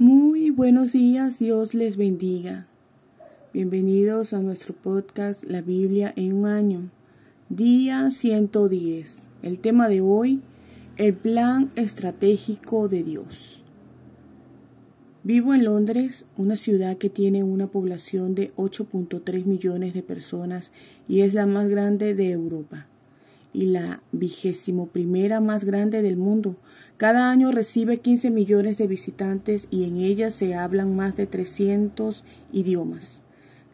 Muy buenos días, Dios les bendiga. Bienvenidos a nuestro podcast La Biblia en un año, día 110. El tema de hoy, el plan estratégico de Dios. Vivo en Londres, una ciudad que tiene una población de 8.3 millones de personas y es la más grande de Europa y la 21ª más grande del mundo. Cada año recibe 15 millones de visitantes y en ella se hablan más de 300 idiomas.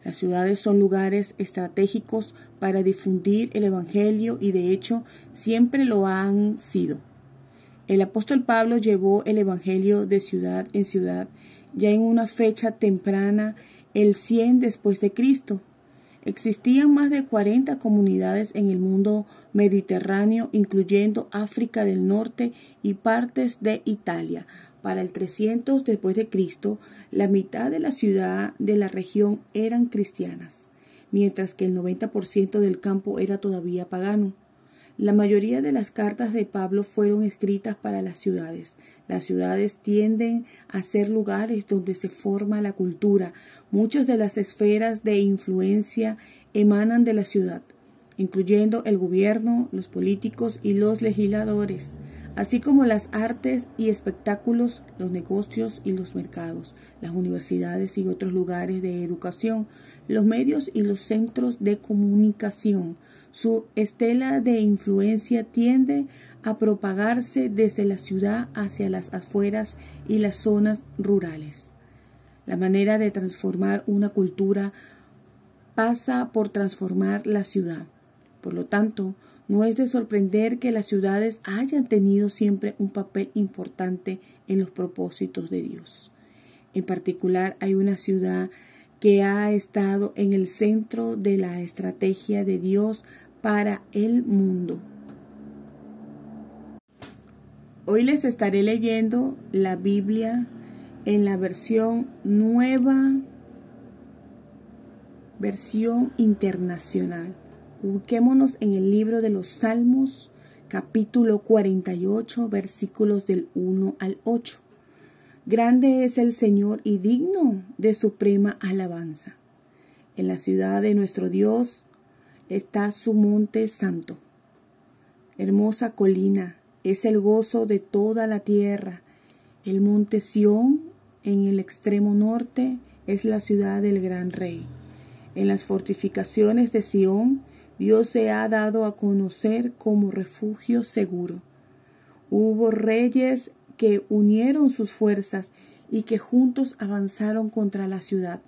Las ciudades son lugares estratégicos para difundir el Evangelio y de hecho siempre lo han sido. El apóstol Pablo llevó el Evangelio de ciudad en ciudad ya en una fecha temprana, el 100 después de Cristo. Existían más de 40 comunidades en el mundo mediterráneo, incluyendo África del Norte y partes de Italia. Para el 300 después de Cristo, la mitad de la ciudad de la región eran cristianas, mientras que el 90% del campo era todavía pagano. La mayoría de las cartas de Pablo fueron escritas para las ciudades. Las ciudades tienden a ser lugares donde se forma la cultura. Muchas de las esferas de influencia emanan de la ciudad, incluyendo el gobierno, los políticos y los legisladores, así como las artes y espectáculos, los negocios y los mercados, las universidades y otros lugares de educación, los medios y los centros de comunicación. Su estela de influencia tiende a propagarse desde la ciudad hacia las afueras y las zonas rurales. La manera de transformar una cultura pasa por transformar la ciudad. Por lo tanto, no es de sorprender que las ciudades hayan tenido siempre un papel importante en los propósitos de Dios. En particular, hay una ciudad que ha estado en el centro de la estrategia de Dios para el mundo. Hoy les estaré leyendo la Biblia en la nueva versión internacional. Ubiquémonos en el libro de los Salmos, capítulo 48, versículos del 1 al 8. Grande es el Señor y digno de suprema alabanza. En la ciudad de nuestro Dios está su monte santo. Hermosa colina es el gozo de toda la tierra. El monte Sión en el extremo norte es la ciudad del gran rey. En las fortificaciones de Sión, Dios se ha dado a conocer como refugio seguro. Hubo reyes que unieron sus fuerzas y que juntos avanzaron contra la ciudad,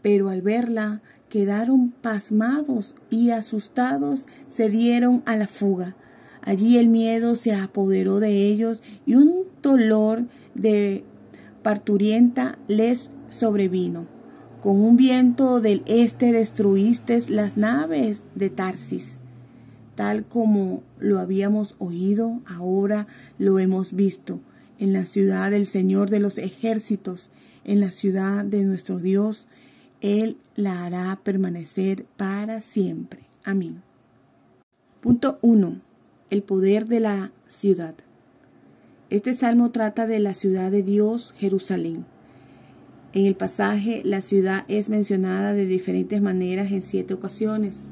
pero al verla quedaron pasmados y asustados se dieron a la fuga. Allí el miedo se apoderó de ellos y un dolor de parturienta les sobrevino. Con un viento del este destruiste las naves de Tarsis. Tal como lo habíamos oído, ahora lo hemos visto. En la ciudad del Señor de los ejércitos, en la ciudad de nuestro Dios, Él la hará permanecer para siempre. Amén. Punto 1. El poder de la ciudad. Este salmo trata de la ciudad de Dios, Jerusalén. En el pasaje, la ciudad es mencionada de diferentes maneras en 7 ocasiones.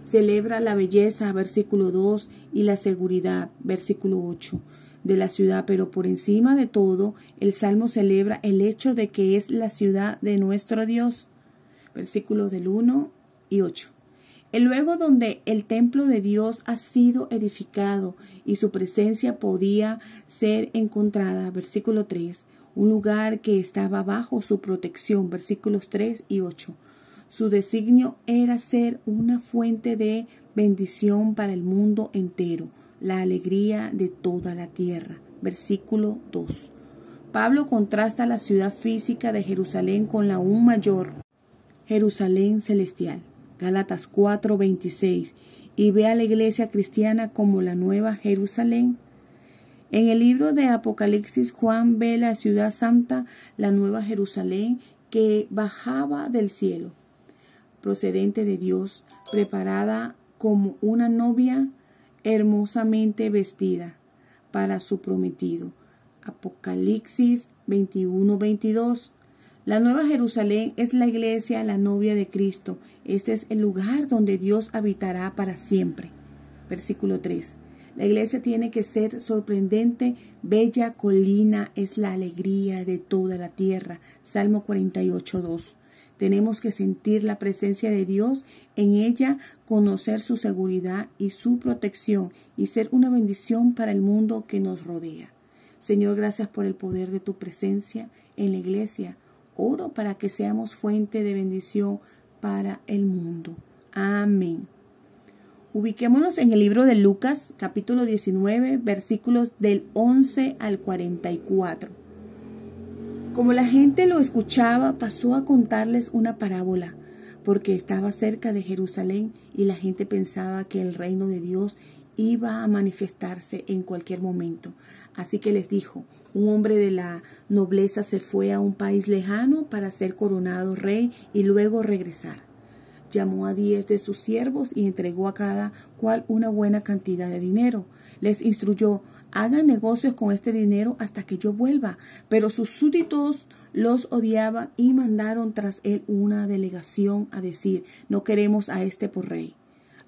Celebra la belleza, versículo 2, y la seguridad, versículo 8, de la ciudad, pero por encima de todo, el Salmo celebra el hecho de que es la ciudad de nuestro Dios, versículos del 1 y 8. El lugar donde el templo de Dios ha sido edificado y su presencia podía ser encontrada, versículo 3, un lugar que estaba bajo su protección, versículos 3 y 8. Su designio era ser una fuente de bendición para el mundo entero, la alegría de toda la tierra, versículo 2. Pablo contrasta la ciudad física de Jerusalén con la aún mayor Jerusalén celestial, Gálatas 4:26, y ve a la iglesia cristiana como la nueva Jerusalén. En el libro de Apocalipsis, Juan ve la ciudad santa, la nueva Jerusalén, que bajaba del cielo, procedente de Dios, preparada como una novia hermosamente vestida para su prometido. Apocalipsis 21:22. La Nueva Jerusalén es la iglesia, la novia de Cristo. Este es el lugar donde Dios habitará para siempre. Versículo 3. La iglesia tiene que ser sorprendente, bella colina es la alegría de toda la tierra. Salmo 48:2. Tenemos que sentir la presencia de Dios en ella, conocer su seguridad y su protección y ser una bendición para el mundo que nos rodea. Señor, gracias por el poder de tu presencia en la iglesia. Oro para que seamos fuente de bendición para el mundo. Amén. Ubiquémonos en el libro de Lucas, capítulo 19, versículos del 11 al 44. Como la gente lo escuchaba, pasó a contarles una parábola, porque estaba cerca de Jerusalén y la gente pensaba que el reino de Dios iba a manifestarse en cualquier momento. Así que les dijo: un hombre de la nobleza se fue a un país lejano para ser coronado rey y luego regresar. Llamó a 10 de sus siervos y entregó a cada cual una buena cantidad de dinero. Les instruyó: hagan negocios con este dinero hasta que yo vuelva. Pero sus súbditos los odiaban y mandaron tras él una delegación a decir: no queremos a este por rey.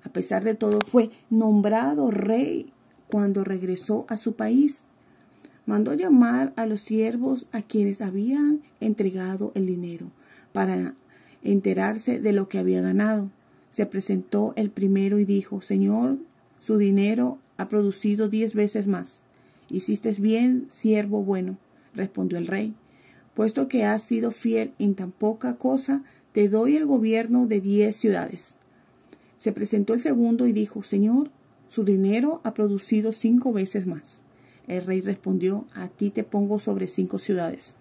A pesar de todo, fue nombrado rey cuando regresó a su país. Mandó llamar a los siervos a quienes habían entregado el dinero para enterarse de lo que había ganado. Se presentó el primero y dijo: Señor, su dinero ha producido 10 veces más. Hiciste bien, siervo bueno, respondió el rey. Puesto que has sido fiel en tan poca cosa, te doy el gobierno de 10 ciudades. Se presentó el segundo y dijo: Señor, su dinero ha producido 5 veces más. El rey respondió: a ti te pongo sobre 5 ciudades.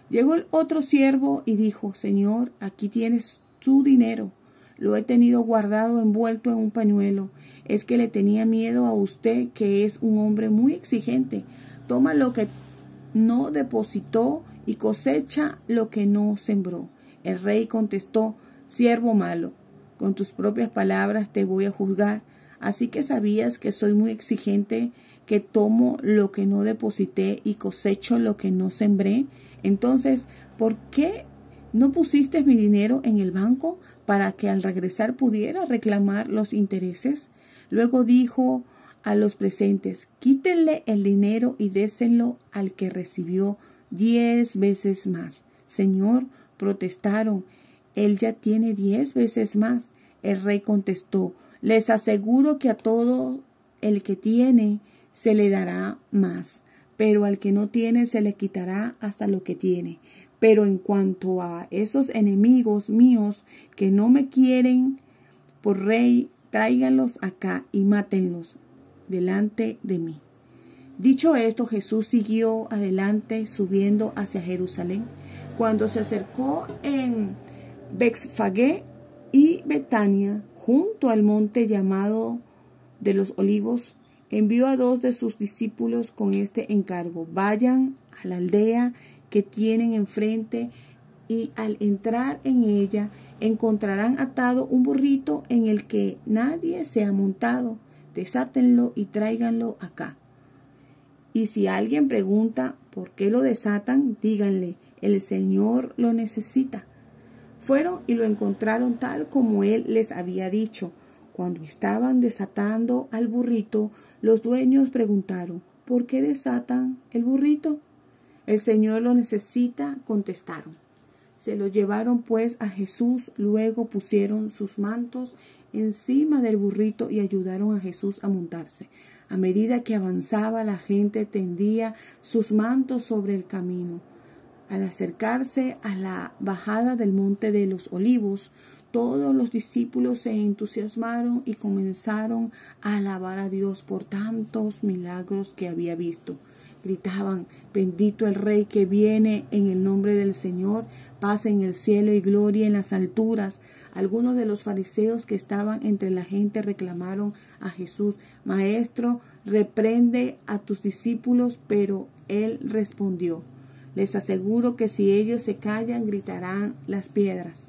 Llegó el otro siervo y dijo: Señor, aquí tienes tu dinero. Lo he tenido guardado envuelto en un pañuelo. Es que le tenía miedo a usted, que es un hombre muy exigente. Toma lo que no depositó y cosecha lo que no sembró. El rey contestó: siervo malo, con tus propias palabras te voy a juzgar. Así que sabías que soy muy exigente, que tomo lo que no deposité y cosecho lo que no sembré. Entonces, ¿por qué no pusiste mi dinero en el banco para que al regresar pudiera reclamar los intereses? Luego dijo a los presentes: quítenle el dinero y déselo al que recibió 10 veces más. Señor, protestaron, él ya tiene 10 veces más. El rey contestó: les aseguro que a todo el que tiene se le dará más, pero al que no tiene se le quitará hasta lo que tiene. Pero en cuanto a esos enemigos míos que no me quieren por rey, tráiganlos acá y mátenlos delante de mí. Dicho esto, Jesús siguió adelante subiendo hacia Jerusalén. Cuando se acercó en Betfagé y Betania, junto al monte llamado de los Olivos, envió a 2 de sus discípulos con este encargo: vayan a la aldea que tienen enfrente y al entrar en ella encontrarán atado un burrito en el que nadie se ha montado. Desátenlo y tráiganlo acá. Y si alguien pregunta por qué lo desatan, díganle: el Señor lo necesita. Fueron y lo encontraron tal como él les había dicho. Cuando estaban desatando al burrito, los dueños preguntaron: ¿por qué desatan el burrito? El Señor lo necesita, contestaron. Se lo llevaron pues a Jesús, luego pusieron sus mantos encima del burrito y ayudaron a Jesús a montarse. A medida que avanzaba, la gente tendía sus mantos sobre el camino. Al acercarse a la bajada del monte de los Olivos, todos los discípulos se entusiasmaron y comenzaron a alabar a Dios por tantos milagros que había visto. Gritaban: bendito el Rey que viene en el nombre del Señor, paz en el cielo y gloria en las alturas. Algunos de los fariseos que estaban entre la gente reclamaron a Jesús: Maestro, reprende a tus discípulos. Pero él respondió: les aseguro que si ellos se callan, gritarán las piedras.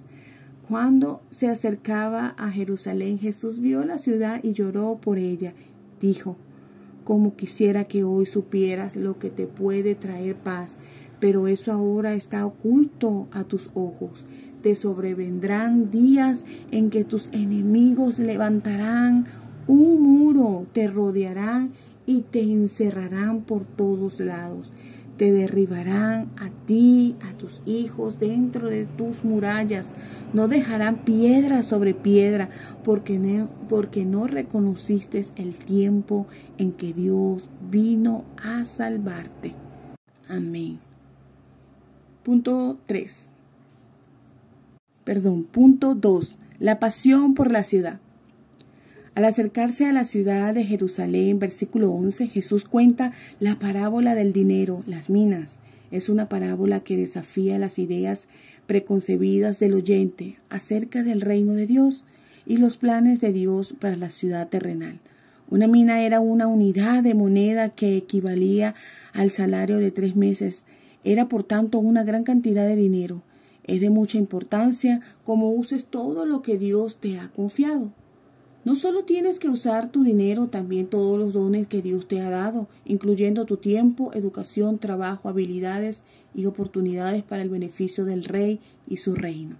Cuando se acercaba a Jerusalén, Jesús vio la ciudad y lloró por ella. Dijo: Como quisiera que hoy supieras lo que te puede traer paz, pero eso ahora está oculto a tus ojos. Te sobrevendrán días en que tus enemigos levantarán un muro, te rodearán y te encerrarán por todos lados. Te derribarán a ti, a tus hijos dentro de tus murallas. No dejarán piedra sobre piedra, porque no reconociste el tiempo en que Dios vino a salvarte. Amén. Punto 2. La pasión por la ciudad. Al acercarse a la ciudad de Jerusalén, versículo 11, Jesús cuenta la parábola del dinero, las minas. Es una parábola que desafía las ideas preconcebidas del oyente acerca del reino de Dios y los planes de Dios para la ciudad terrenal. Una mina era una unidad de moneda que equivalía al salario de 3 meses. Era por tanto una gran cantidad de dinero. Es de mucha importancia cómo uses todo lo que Dios te ha confiado. No solo tienes que usar tu dinero, también todos los dones que Dios te ha dado, incluyendo tu tiempo, educación, trabajo, habilidades y oportunidades para el beneficio del Rey y su reino.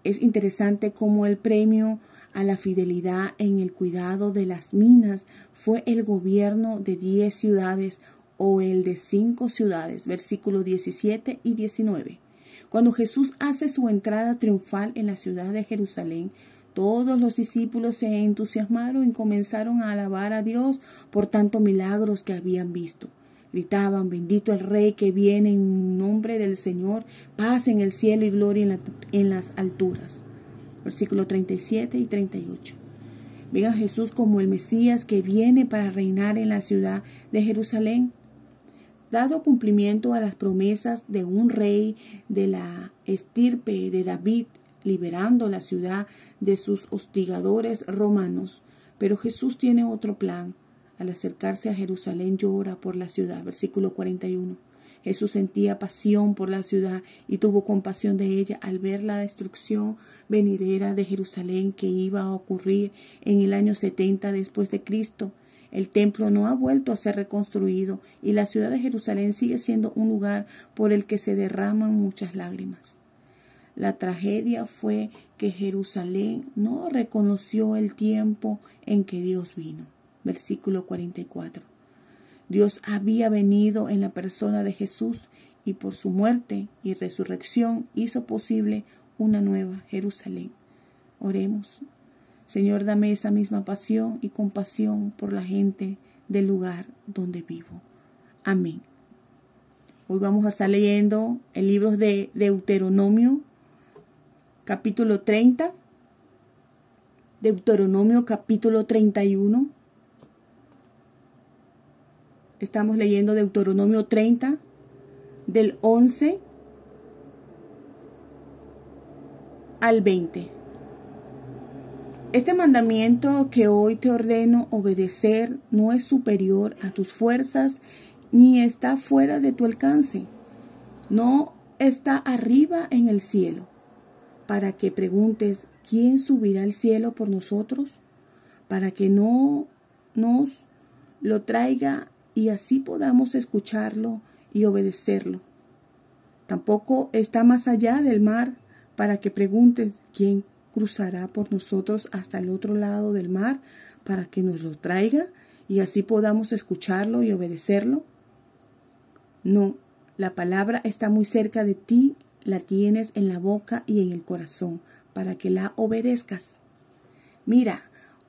Es interesante cómo el premio a la fidelidad en el cuidado de las minas fue el gobierno de 10 ciudades o el de 5 ciudades, versículos 17 y 19. Cuando Jesús hace su entrada triunfal en la ciudad de Jerusalén, todos los discípulos se entusiasmaron y comenzaron a alabar a Dios por tantos milagros que habían visto. Gritaban: bendito el Rey que viene en nombre del Señor, paz en el cielo y gloria en las alturas. Versículos 37 y 38. Ven a Jesús como el Mesías que viene para reinar en la ciudad de Jerusalén. Dado cumplimiento a las promesas de un rey de la estirpe de David, liberando la ciudad de sus hostigadores romanos. Pero Jesús tiene otro plan. Al acercarse a Jerusalén llora por la ciudad. Versículo 41. Jesús sentía pasión por la ciudad y tuvo compasión de ella al ver la destrucción venidera de Jerusalén que iba a ocurrir en el año 70 después de Cristo. El templo no ha vuelto a ser reconstruido y la ciudad de Jerusalén sigue siendo un lugar por el que se derraman muchas lágrimas. La tragedia fue que Jerusalén no reconoció el tiempo en que Dios vino. Versículo 44. Dios había venido en la persona de Jesús y por su muerte y resurrección hizo posible una nueva Jerusalén. Oremos. Señor, dame esa misma pasión y compasión por la gente del lugar donde vivo. Amén. Hoy vamos a estar leyendo el libro de Deuteronomio, capítulo 30, Deuteronomio capítulo 31. Estamos leyendo Deuteronomio 30, del 11 al 20. Este mandamiento que hoy te ordeno obedecer no es superior a tus fuerzas ni está fuera de tu alcance. No está arriba en el cielo, para que preguntes: ¿quién subirá al cielo por nosotros? Para que no nos lo traiga y así podamos escucharlo y obedecerlo. Tampoco está más allá del mar, para que preguntes: ¿quién cruzará por nosotros hasta el otro lado del mar para que nos lo traiga y así podamos escucharlo y obedecerlo? No, la palabra está muy cerca de ti, la tienes en la boca y en el corazón para que la obedezcas. Mira,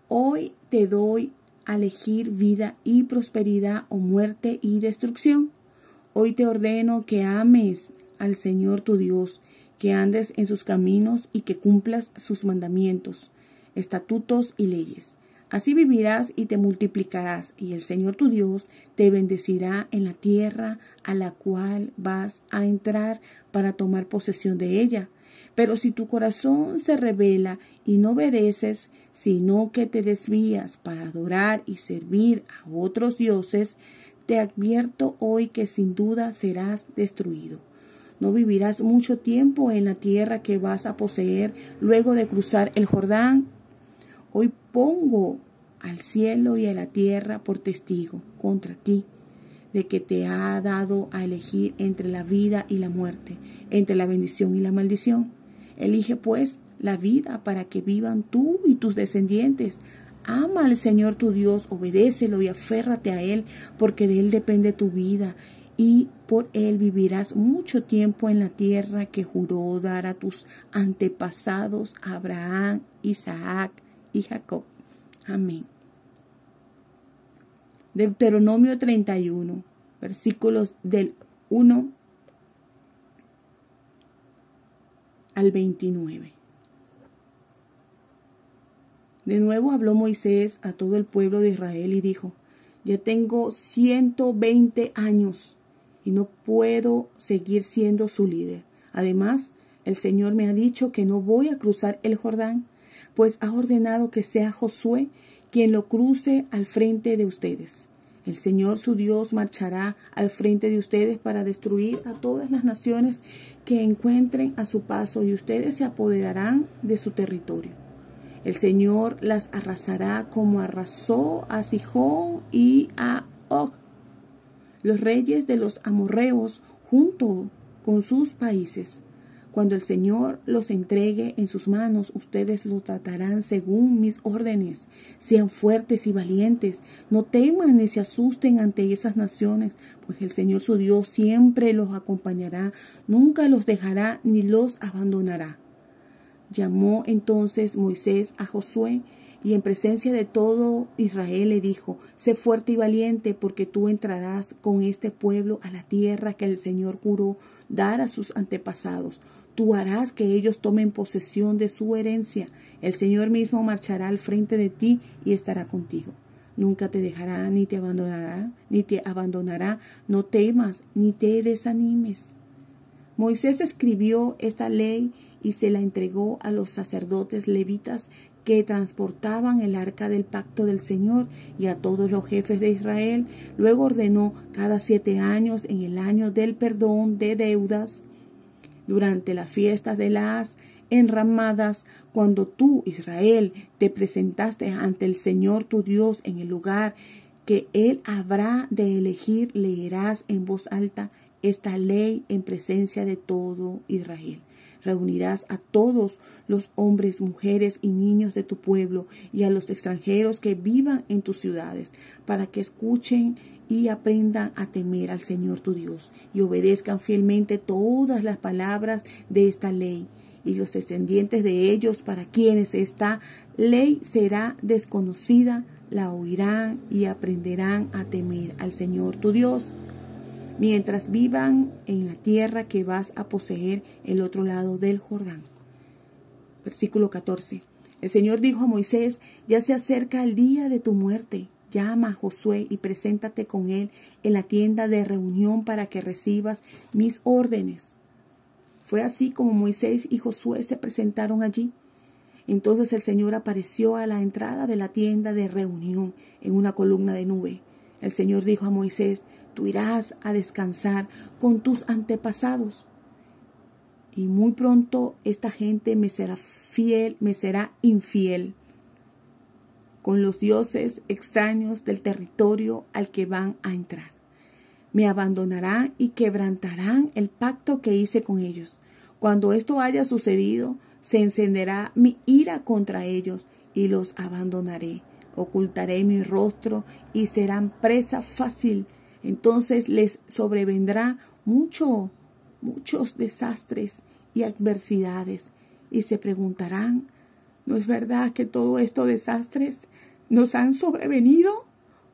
hoy te doy a elegir vida y prosperidad o muerte y destrucción. Hoy te ordeno que ames al Señor tu Dios, que andes en sus caminos y que cumplas sus mandamientos, estatutos y leyes. Así vivirás y te multiplicarás, y el Señor tu Dios te bendecirá en la tierra a la cual vas a entrar para tomar posesión de ella. Pero si tu corazón se rebela y no obedeces, sino que te desvías para adorar y servir a otros dioses, te advierto hoy que sin duda serás destruido. No vivirás mucho tiempo en la tierra que vas a poseer luego de cruzar el Jordán. Hoy pongo al cielo y a la tierra por testigo contra ti, de que te ha dado a elegir entre la vida y la muerte, entre la bendición y la maldición. Elige pues la vida para que vivan tú y tus descendientes. Ama al Señor tu Dios, obedécelo y aférrate a Él, porque de Él depende tu vida, y por Él vivirás mucho tiempo en la tierra que juró dar a tus antepasados Abraham, Isaac y Jacob. Amén. Deuteronomio 31, versículos del 1 al 29. De nuevo habló Moisés a todo el pueblo de Israel y dijo: yo tengo 120 años y no puedo seguir siendo su líder. Además, el Señor me ha dicho que no voy a cruzar el Jordán, pues ha ordenado que sea Josué quien lo cruce al frente de ustedes. El Señor su Dios marchará al frente de ustedes para destruir a todas las naciones que encuentren a su paso, y ustedes se apoderarán de su territorio. El Señor las arrasará como arrasó a Sihón y a Og, los reyes de los amorreos, junto con sus países. Cuando el Señor los entregue en sus manos, ustedes los tratarán según mis órdenes. Sean fuertes y valientes, no teman ni se asusten ante esas naciones, pues el Señor su Dios siempre los acompañará, nunca los dejará ni los abandonará. Llamó entonces Moisés a Josué y en presencia de todo Israel le dijo: sé fuerte y valiente, porque tú entrarás con este pueblo a la tierra que el Señor juró dar a sus antepasados. Tú harás que ellos tomen posesión de su herencia. El Señor mismo marchará al frente de ti y estará contigo. Nunca te dejará ni te abandonará. No temas ni te desanimes. Moisés escribió esta ley y se la entregó a los sacerdotes levitas que transportaban el arca del pacto del Señor, y a todos los jefes de Israel. Luego ordenó cada 7 años, en el año del perdón de deudas, durante las fiestas de las enramadas, cuando tú, Israel, te presentaste ante el Señor tu Dios en el lugar que Él habrá de elegir, leerás en voz alta esta ley en presencia de todo Israel. Reunirás a todos los hombres, mujeres y niños de tu pueblo y a los extranjeros que vivan en tus ciudades, para que escuchen y aprendan a temer al Señor tu Dios y obedezcan fielmente todas las palabras de esta ley. Y los descendientes de ellos, para quienes esta ley será desconocida, la oirán y aprenderán a temer al Señor tu Dios, mientras vivan en la tierra que vas a poseer el otro lado del Jordán. Versículo 14. El Señor dijo a Moisés: ya se acerca el día de tu muerte. Llama a Josué y preséntate con él en la tienda de reunión para que recibas mis órdenes. Fue así como Moisés y Josué se presentaron allí. Entonces el Señor apareció a la entrada de la tienda de reunión en una columna de nube. El Señor dijo a Moisés: tú irás a descansar con tus antepasados. Y muy pronto esta gente me será infiel con los dioses extraños del territorio al que van a entrar. Me abandonarán y quebrantarán el pacto que hice con ellos. Cuando esto haya sucedido, se encenderá mi ira contra ellos y los abandonaré. Ocultaré mi rostro y serán presa fácil. Entonces les sobrevendrá muchos desastres y adversidades, y se preguntarán: ¿no es verdad que todos estos desastres nos han sobrevenido?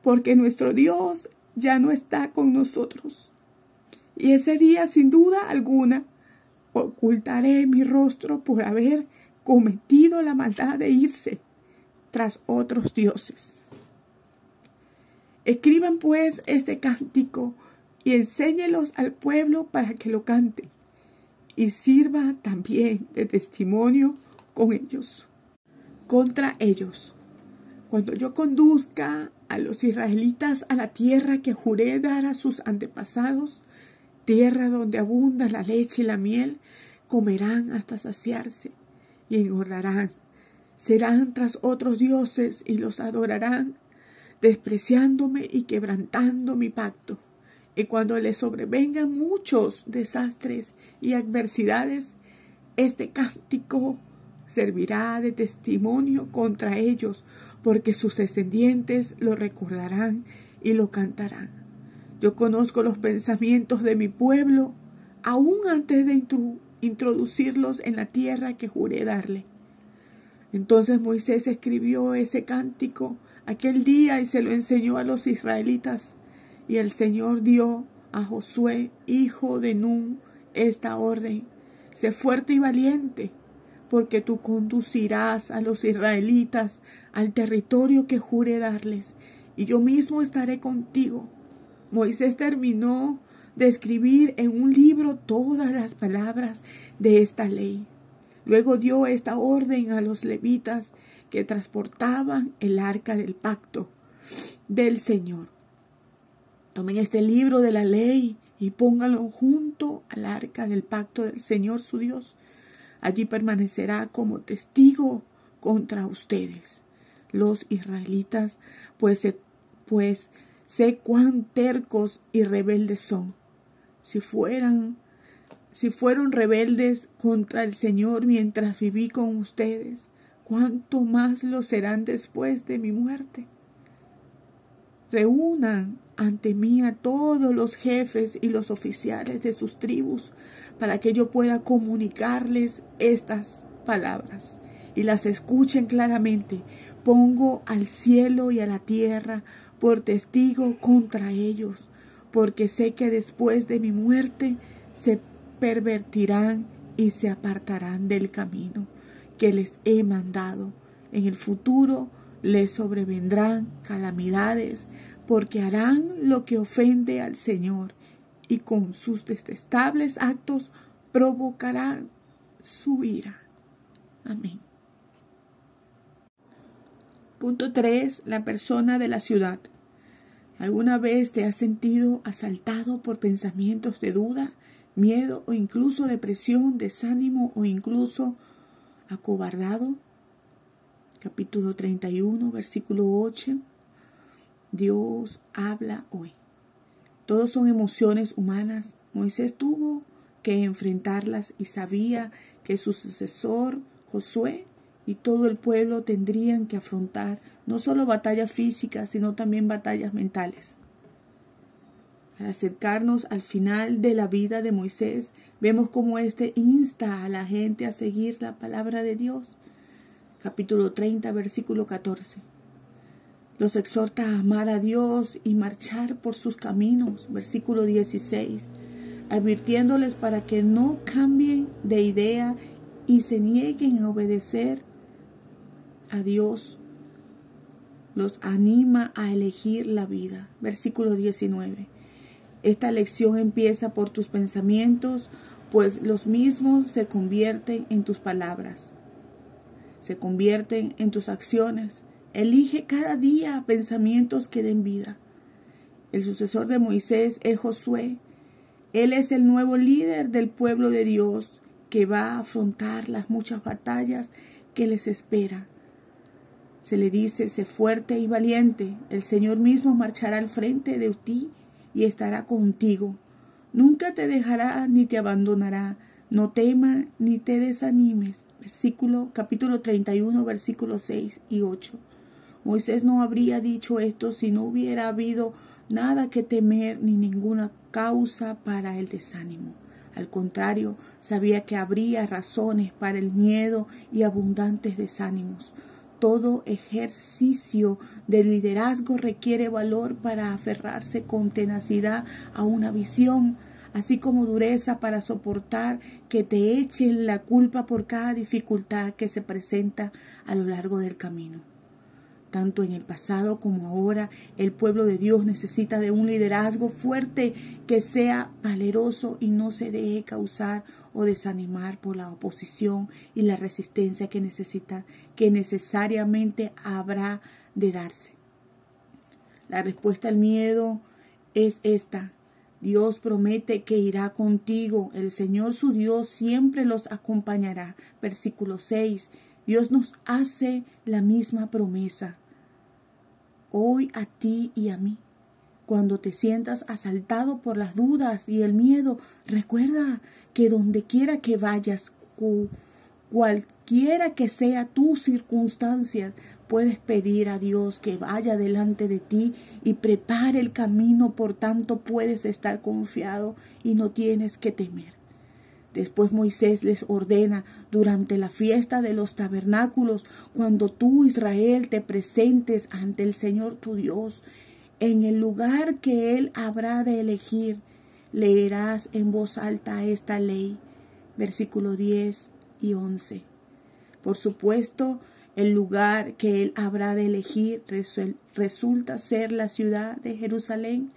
Porque nuestro Dios ya no está con nosotros. Y ese día, sin duda alguna, ocultaré mi rostro por haber cometido la maldad de irse tras otros dioses. Escriban pues este cántico y enséñelos al pueblo para que lo cante, y sirva también de testimonio contra ellos. Cuando yo conduzca a los israelitas a la tierra que juré dar a sus antepasados, tierra donde abunda la leche y la miel, comerán hasta saciarse y engordarán, serán tras otros dioses y los adorarán, despreciándome y quebrantando mi pacto. Y cuando les sobrevengan muchos desastres y adversidades, este cántico servirá de testimonio contra ellos, porque sus descendientes lo recordarán y lo cantarán. Yo conozco los pensamientos de mi pueblo, aún antes de introducirlos en la tierra que juré darle. Entonces Moisés escribió ese cántico aquel día y se lo enseñó a los israelitas. Y el Señor dio a Josué, hijo de Nun, esta orden: sé fuerte y valiente, porque tú conducirás a los israelitas al territorio que juré darles, y yo mismo estaré contigo. Moisés terminó de escribir en un libro todas las palabras de esta ley. Luego dio esta orden a los levitas que transportaban el arca del pacto del Señor: tomen este libro de la ley y pónganlo junto al arca del pacto del Señor su Dios. Allí permanecerá como testigo contra ustedes, los israelitas, pues sé cuán tercos y rebeldes son. Si fueron rebeldes contra el Señor mientras viví con ustedes, ¿cuánto más lo serán después de mi muerte? Reúnan ante mí a todos los jefes y los oficiales de sus tribus, para que yo pueda comunicarles estas palabras y las escuchen claramente. Pongo al cielo y a la tierra por testigo contra ellos, porque sé que después de mi muerte se pervertirán y se apartarán del camino que les he mandado. En el futuro les sobrevendrán calamidades, porque harán lo que ofende al Señor, y con sus detestables actos provocarán su ira. Amén. Punto 3. La persona de la ciudad. ¿Alguna vez te has sentido asaltado por pensamientos de duda, miedo o incluso depresión, desánimo o incluso acobardado? Capítulo 31, versículo 8. Dios habla hoy. Todos son emociones humanas. Moisés tuvo que enfrentarlas y sabía que su sucesor, Josué, y todo el pueblo tendrían que afrontar no solo batallas físicas, sino también batallas mentales. Al acercarnos al final de la vida de Moisés, vemos cómo éste insta a la gente a seguir la palabra de Dios. Capítulo 30, versículo 14. Los exhorta a amar a Dios y marchar por sus caminos. Versículo 16. Advirtiéndoles para que no cambien de idea y se nieguen a obedecer a Dios. Los anima a elegir la vida. Versículo 19. Esta lección empieza por tus pensamientos, pues los mismos se convierten en tus palabras. Se convierten en tus acciones. Elige cada día pensamientos que den vida. El sucesor de Moisés es Josué. Él es el nuevo líder del pueblo de Dios que va a afrontar las muchas batallas que les espera. Se le dice: sé fuerte y valiente. El Señor mismo marchará al frente de ti y estará contigo. Nunca te dejará ni te abandonará. No temas ni te desanimes. Capítulo 31, versículos 6 y 8. Moisés no habría dicho esto si no hubiera habido nada que temer ni ninguna causa para el desánimo. Al contrario, sabía que habría razones para el miedo y abundantes desánimos. Todo ejercicio de liderazgo requiere valor para aferrarse con tenacidad a una visión, así como dureza para soportar que te echen la culpa por cada dificultad que se presenta a lo largo del camino. Tanto en el pasado como ahora, el pueblo de Dios necesita de un liderazgo fuerte que sea valeroso y no se deje causar o desanimar por la oposición y la resistencia que necesariamente habrá de darse. La respuesta al miedo es esta: Dios promete que irá contigo. El Señor su Dios siempre los acompañará. Versículo 6. Dios nos hace la misma promesa hoy a ti y a mí. Cuando te sientas asaltado por las dudas y el miedo, recuerda que donde quiera que vayas, cualquiera que sea tu circunstancia, puedes pedir a Dios que vaya delante de ti y prepare el camino. Por tanto, puedes estar confiado y no tienes que temer. Después Moisés les ordena durante la fiesta de los tabernáculos, cuando tú, Israel, te presentes ante el Señor tu Dios, en el lugar que Él habrá de elegir, leerás en voz alta esta ley. Versículo 10 y 11. Por supuesto, el lugar que Él habrá de elegir resulta ser la ciudad de Jerusalén.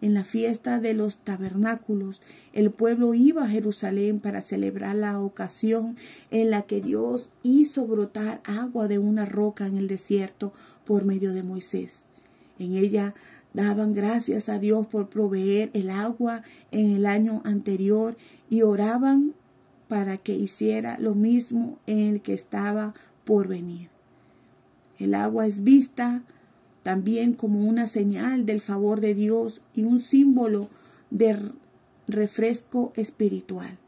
En la fiesta de los tabernáculos, el pueblo iba a Jerusalén para celebrar la ocasión en la que Dios hizo brotar agua de una roca en el desierto por medio de Moisés. En ella daban gracias a Dios por proveer el agua en el año anterior y oraban para que hiciera lo mismo en el que estaba por venir. El agua es vista también como una señal del favor de Dios y un símbolo de refresco espiritual.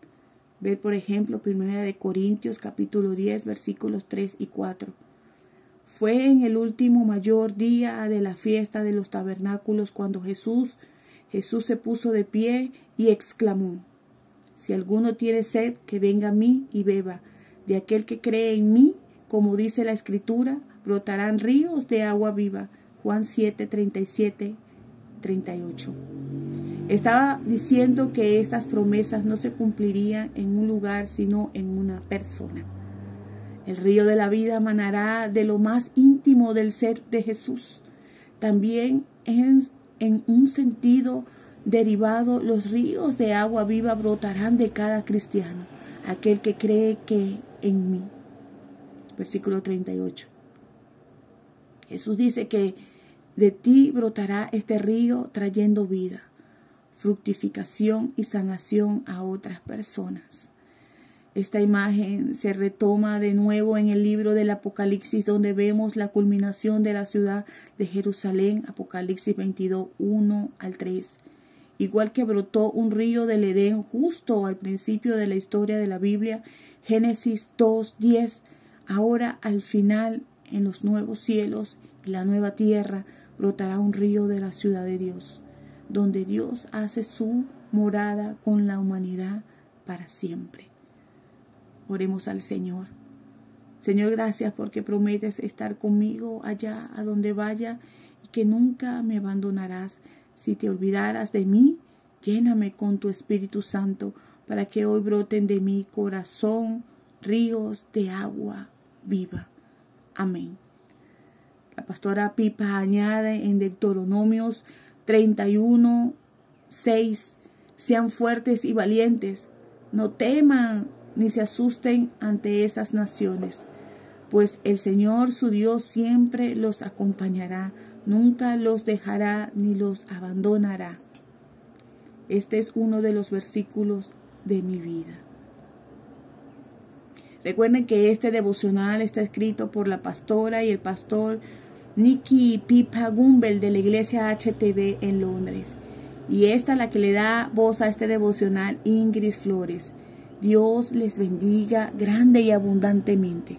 Ver, por ejemplo, 1 Corintios capítulo 10, versículos 3 y 4. Fue en el último mayor día de la fiesta de los tabernáculos cuando Jesús se puso de pie y exclamó: si alguno tiene sed, que venga a mí y beba. De aquel que cree en mí, como dice la Escritura, brotarán ríos de agua viva. Juan 7, 37, 38. Estaba diciendo que estas promesas no se cumplirían en un lugar, sino en una persona. El río de la vida manará de lo más íntimo del ser de Jesús. También en un sentido derivado, los ríos de agua viva brotarán de cada cristiano, aquel que cree que en mí. Versículo 38. Jesús dice que de ti brotará este río trayendo vida, fructificación y sanación a otras personas. Esta imagen se retoma de nuevo en el libro del Apocalipsis, donde vemos la culminación de la ciudad de Jerusalén, Apocalipsis 22, 1 al 3. Igual que brotó un río del Edén justo al principio de la historia de la Biblia, Génesis 2, 10, ahora al final, en los nuevos cielos y la nueva tierra, brotará un río de la ciudad de Dios, donde Dios hace su morada con la humanidad para siempre. Oremos al Señor. Señor, gracias porque prometes estar conmigo allá a donde vaya y que nunca me abandonarás. Si te olvidaras de mí, lléname con tu Espíritu Santo para que hoy broten de mi corazón ríos de agua viva. Amén. La pastora Pipa añade en Deuteronomios 31, 6, sean fuertes y valientes, no teman ni se asusten ante esas naciones, pues el Señor su Dios siempre los acompañará, nunca los dejará ni los abandonará. Este es uno de los versículos de mi vida. Recuerden que este devocional está escrito por la pastora y el pastor Nicky y Pipa Gumbel de la iglesia HTV en Londres. Y esta es la que le da voz a este devocional, Ingrid Flores. Dios les bendiga grande y abundantemente.